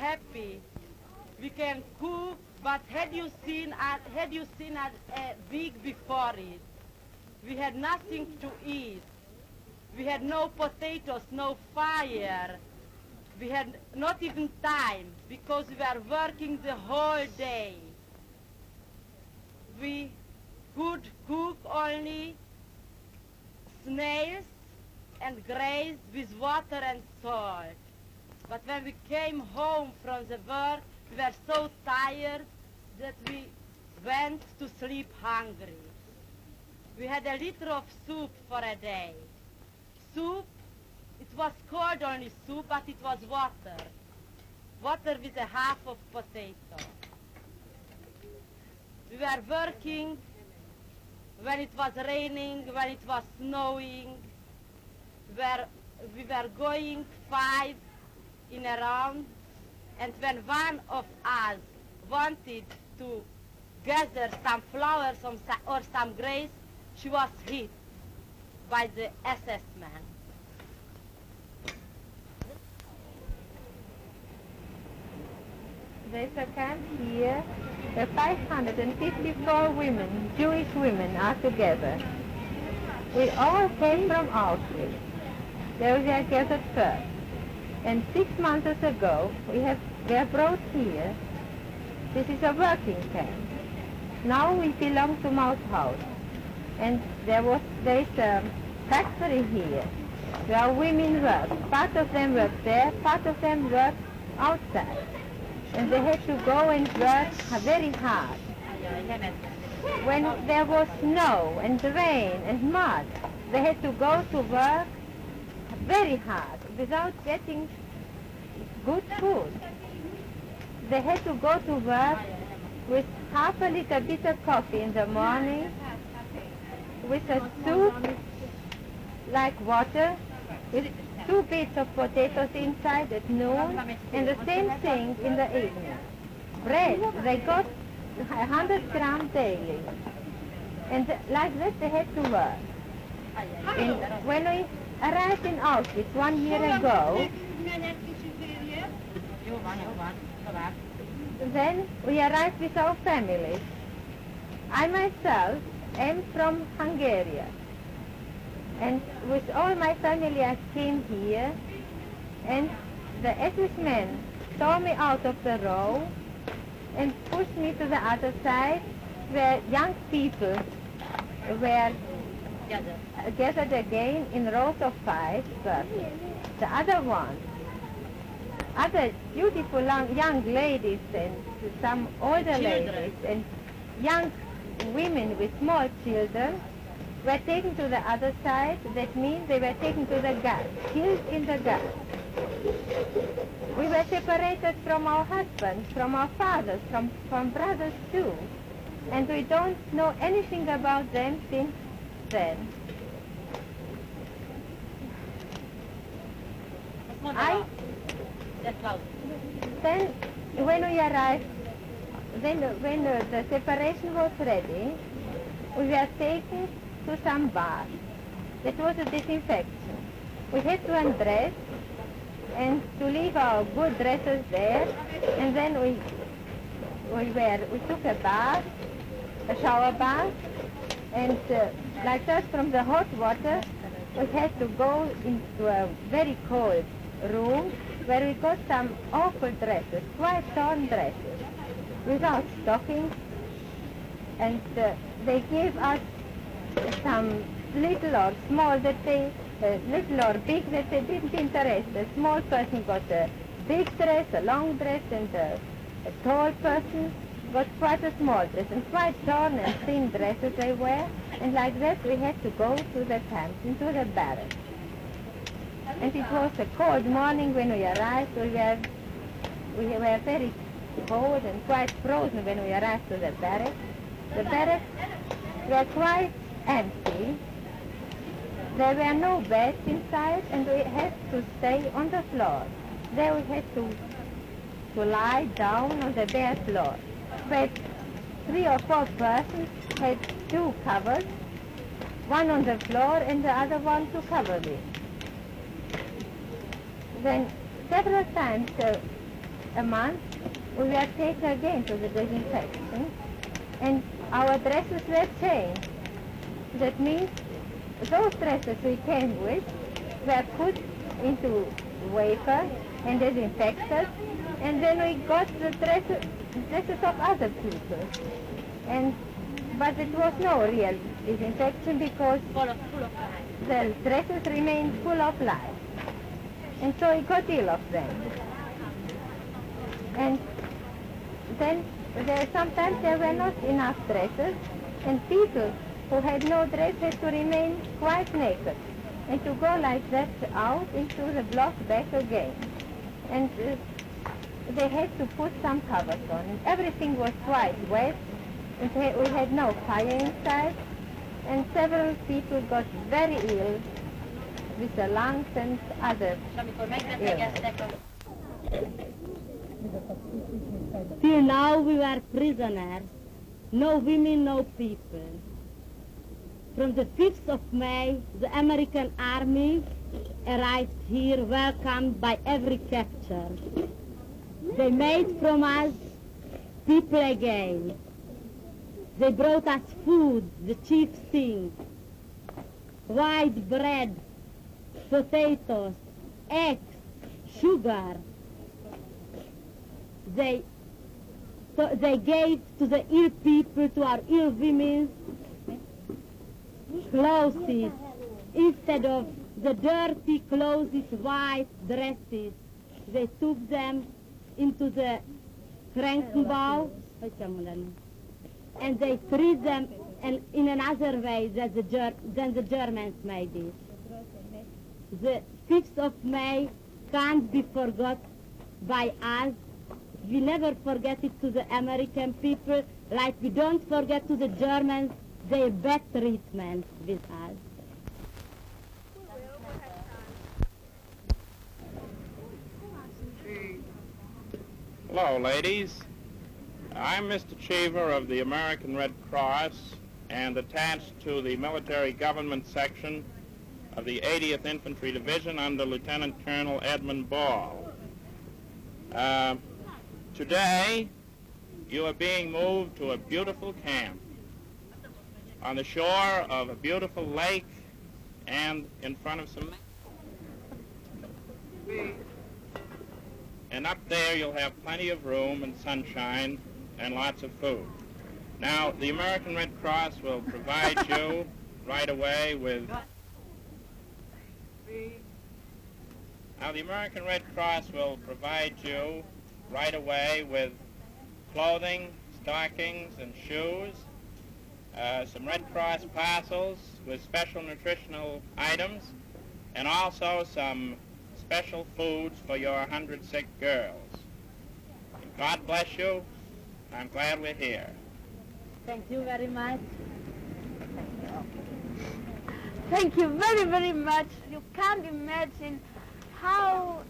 happy. We can cook, but had you seen a week before it? We had nothing to eat. We had no potatoes, no fire. We had not even time because we were working the whole day. We could cook only snails and graze with water and salt. But when we came home from the work, we were so tired that we went to sleep hungry. We had a liter of soup for a day. Soup, it was called only soup, but it was water. Water with a half of potato. We were working when it was raining, when it was snowing. We were going 5 in a round, and when one of us wanted to gather some flowers or some grass, she was hit by the SS man. There's a camp here where 554 women, Jewish women, are together. We all came from Auschwitz. They were gathered first. And 6 months ago, we were brought here. This is a working camp. Now we belong to Mauthausen. And there is a factory here where women work. Part of them work there, part of them work outside. And they had to go and work very hard. When there was snow and rain and mud, they had to go to work very hard without getting good food. They had to go to work with half a liter bitter coffee in the morning, with a soup like water, with 2 bits of potatoes inside at noon, and the same thing in the evening. Bread, they got 100 grams daily. And like that they had to work. And when we arrived in Auschwitz 1 year ago, then we arrived with our families. I myself am from Hungary. And with all my family I came here, and the SS men tore me out of the row and pushed me to the other side where young people were gathered again in rows of 5 persons. The other beautiful young ladies and some older ladies and young women with small children were taken to the other side. That means they were taken to the gas, killed in the gas. We were separated from our husbands, from our fathers, from brothers too. And we don't know anything about them since then. Then when we arrived, when the separation was ready, we were taken to some bath. That was a disinfection. We had to undress and to leave our good dresses there, and then we took a bath, a shower bath, and like that from the hot water we had to go into a very cold room where we got some awful dresses, quite torn dresses, without stockings, and they gave us some little or small that they, little or big that they didn't interest. A small person got a big dress, a long dress, and a tall person got quite a small dress, and quite torn and thin dresses they wear, and like that we had to go to the camp, into the barracks. And it was a cold morning when we arrived. We were very cold and quite frozen when we arrived to the barracks. The barracks were quite empty. There were no beds inside, and we had to stay on the floor. There we had to lie down on the bare floor. But 3 or 4 persons had 2 covers, one on the floor and the other one to cover it. Then several times a month, we were taken again to the disinfection, and our dresses were changed. That means those dresses we came with were put into wafer and disinfected, and then we got the dresses of other people. But it was no real disinfection because Full of life. the dresses remained full of life. And so we got ill of them. And then sometimes there were not enough dresses, and people who had no dress had to remain quite naked and to go like that out into the block back again. And they had to put some covers on. And everything was quite wet, and we had no fire inside, and several people got very ill with the lungs and other illnesses. Till now we were prisoners, no women, no people. From the 5th of May, the American army arrived here, welcomed by every capture. They made from us people again. They brought us food, the chief thing, white bread, potatoes, eggs, sugar. They gave to the ill people, to our ill women, clothes. Instead of the dirty clothes, white dresses, they took them into the Krankenbau, and they treat them in another way than the Germans made it. The 5th of May can't be forgot by us. We never forget it to the American people, like we don't forget to the Germans their bad treatment with us. Hello, ladies. I'm Mr. Cheever of the American Red Cross and attached to the military government section of the 80th Infantry Division under Lieutenant Colonel Edmund Ball. Today, you are being moved to a beautiful camp on the shore of a beautiful lake and in front of some... And up there you'll have plenty of room and sunshine and lots of food. Now, the American Red Cross will provide you right away with... Now, the American Red Cross will provide you right away with clothing, stockings, and shoes, some Red Cross parcels with special nutritional items, and also some special foods for your 100 sick girls. God bless you. I'm glad we're here. Thank you very much. Thank you very, very much. You can't imagine how...